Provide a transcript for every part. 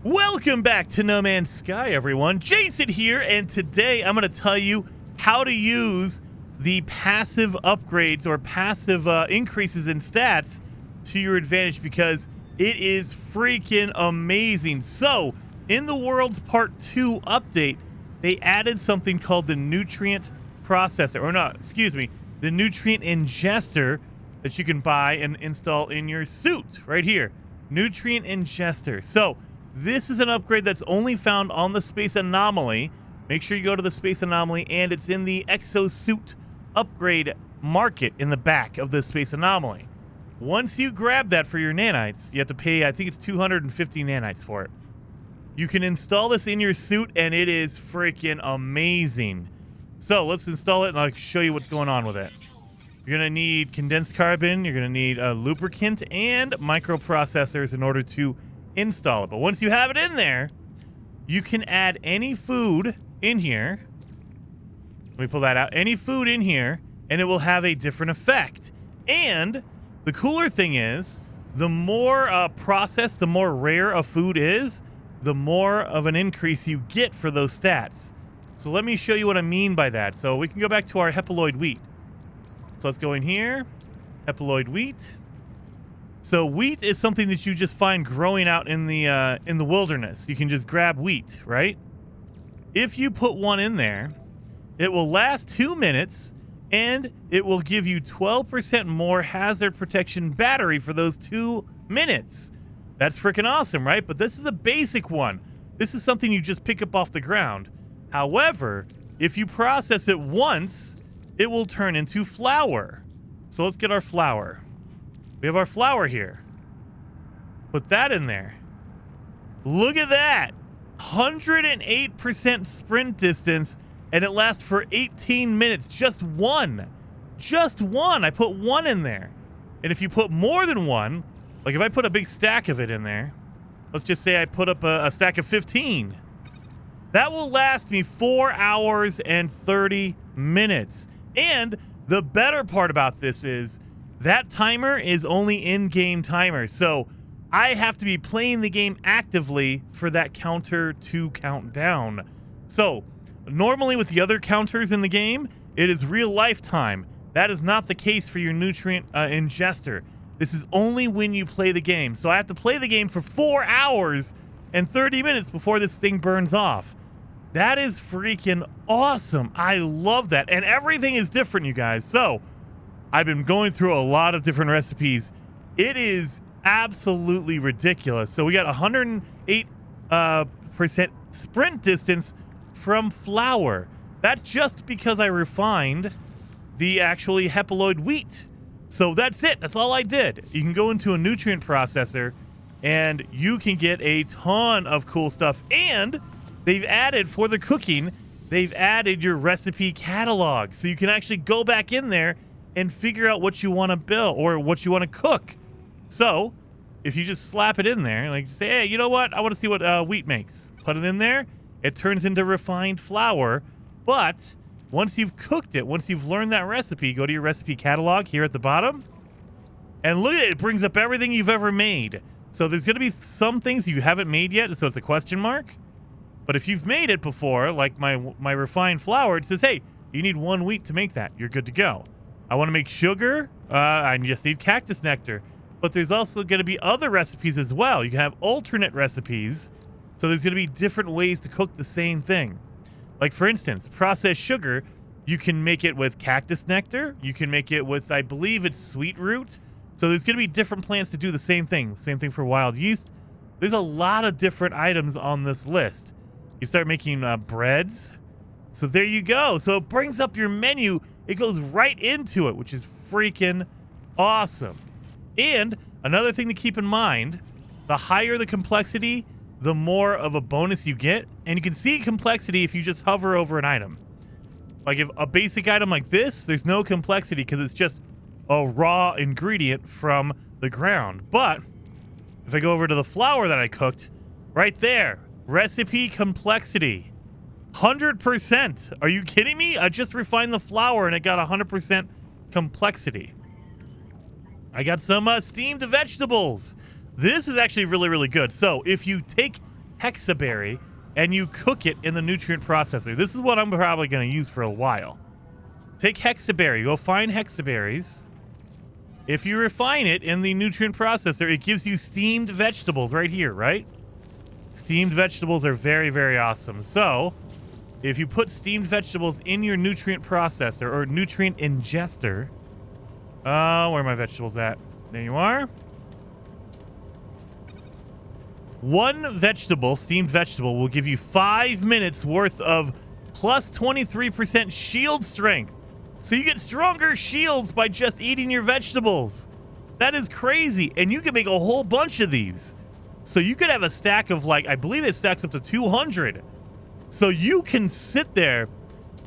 Welcome back to No Man's Sky, everyone. Jason here, and today I'm going to tell you how to use the passive upgrades or passive increases in stats to your advantage, because it is freaking amazing. So, in the World's Part 2 update, they added something called the Nutrient Processor, or not, excuse me, the Nutrient Ingestor that you can buy and install in your suit right here. Nutrient Ingestor. So, this is an upgrade that's only found on the Space Anomaly. Make sure you go to the Space Anomaly, and it's in the Exosuit upgrade market in the back of the Space Anomaly. Once you grab that for your nanites, you have to pay, I think it's 250 nanites for it. You can install this in your suit, and it is freaking amazing. So let's install it, and I'll show you what's going on with it. You're going to need condensed carbon, you're going to need a lubricant, and microprocessors in order to install it. But once you have it in there, you can add any food in here. Let me pull that out. Any food in here, and it will have a different effect. And the cooler thing is, the more processed, the more rare a food is, the more of an increase you get for those stats. So let me show you what I mean by that. So we can go back to our haploid wheat. So let's go in here. Haploid wheat. So wheat is something that you just find growing out in the wilderness. You can just grab wheat, right? If you put one in there, it will last 2 minutes, and it will give you 12% more hazard protection battery for those 2 minutes. That's freaking awesome, right? But this is a basic one. This is something you just pick up off the ground. However, if you process it once, it will turn into flour. So let's get our flour. We have our flour here. Put that in there. Look at that. 108% sprint distance, and it lasts for 18 minutes. Just one. Just one. I put one in there. And if you put more than one, like if I put a big stack of it in there, let's just say I put up a stack of 15. That will last me 4 hours and 30 minutes. And the better part about this is that timer is only in-game timer. So I have to be playing the game actively for that counter to count down. So normally with the other counters in the game, it is real lifetime. That is not the case for your Nutrient Ingester. This is only when you play the game. So I have to play the game for 4 hours and 30 minutes before this thing burns off. That is freaking awesome. I love that. And everything is different, you guys. So I've been going through a lot of different recipes. It is absolutely ridiculous. So we got 108% sprint distance from flour. That's just because I refined the actually haploid wheat. So that's it. That's all I did. You can go into a nutrient processor, and you can get a ton of cool stuff. And they've added, for the cooking, they've added your recipe catalog. So you can actually go back in there and figure out what you want to build or what you want to cook. So if you just slap it in there, like say, hey, you know what? I want to see what wheat makes. Put it in there. It turns into refined flour. But once you've cooked it, once you've learned that recipe, go to your recipe catalog here at the bottom. And look at it. It brings up everything you've ever made. So there's going to be some things you haven't made yet, so it's a question mark. But if you've made it before, like my refined flour, it says, hey, you need 1 wheat to make that. You're good to go. I want to make sugar. I just need cactus nectar. But there's also going to be other recipes as well. You can have alternate recipes. So there's going to be different ways to cook the same thing. Like, for instance, processed sugar, you can make it with cactus nectar. You can make it with, I believe it's sweet root. So there's going to be different plants to do the same thing. Same thing for wild yeast. There's a lot of different items on this list. You start making breads. So there you go. So it brings up your menu. It goes right into it, which is freaking awesome. And another thing to keep in mind, the higher the complexity, the more of a bonus you get. And you can see complexity if you just hover over an item. Like if a basic item like this, there's no complexity because it's just a raw ingredient from the ground. But if I go over to the flour that I cooked, right there, recipe complexity. 100%. Are you kidding me? I just refined the flour and it got 100% complexity. I got some steamed vegetables. This is actually really, really good. So if you take hexaberry and you cook it in the nutrient processor. This is what I'm probably going to use for a while. Take hexaberry. Go find hexaberries. If you refine it in the nutrient processor, it gives you steamed vegetables right here, right? Steamed vegetables are very, very awesome. So, if you put steamed vegetables in your nutrient processor or nutrient ingester... where are my vegetables at? There you are. One vegetable, steamed vegetable, will give you 5 minutes worth of plus 23% shield strength. So you get stronger shields by just eating your vegetables. That is crazy. And you can make a whole bunch of these. So you could have a stack of, like, I believe it stacks up to 200. So you can sit there.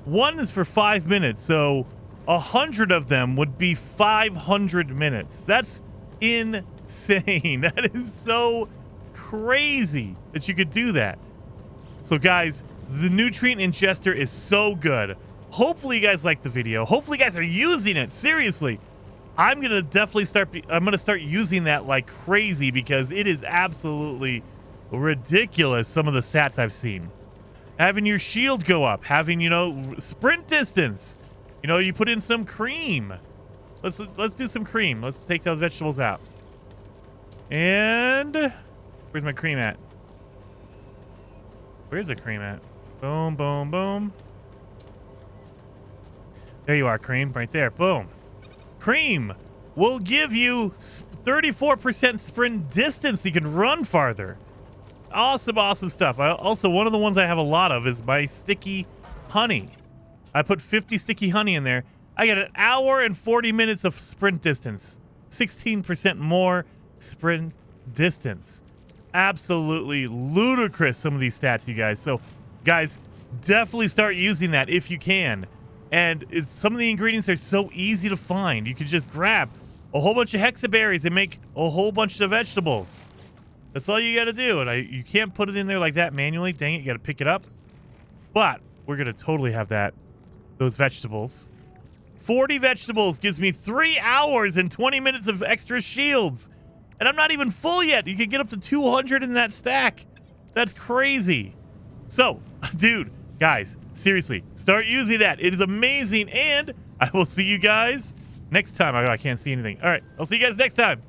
One is for 5 minutes. So 100 of them would be 500 minutes. That's insane. That is so crazy that you could do that. So guys, the Nutrient Ingester is so good. Hopefully you guys like the video. Hopefully you guys are using it. Seriously. I'm going to definitely start using that like crazy because it is absolutely ridiculous, some of the stats I've seen. Having your shield go up, having, you know, sprint distance. You know, you put in some cream. Let's do some cream. Let's take those vegetables out. And where's my cream at? Where's the cream at? Boom, boom, boom. There you are, cream, right there. Boom. Cream will give you 34% sprint distance. You can run farther. Awesome, awesome stuff. Also, one of the ones I have a lot of is my sticky honey. I put 50 sticky honey in there. I get an hour and 40 minutes of sprint distance. 16% more sprint distance. Absolutely ludicrous, some of these stats, you guys. So, guys, definitely start using that if you can. And some of the ingredients are so easy to find. You can just grab a whole bunch of hexaberries and make a whole bunch of vegetables. That's all you got to do. And you can't put it in there like that manually. Dang it, you got to pick it up. But we're going to totally have those vegetables. 40 vegetables gives me 3 hours and 20 minutes of extra shields. And I'm not even full yet. You can get up to 200 in that stack. That's crazy. So, dude, guys, seriously, start using that. It is amazing. And I will see you guys next time. I can't see anything. All right, I'll see you guys next time.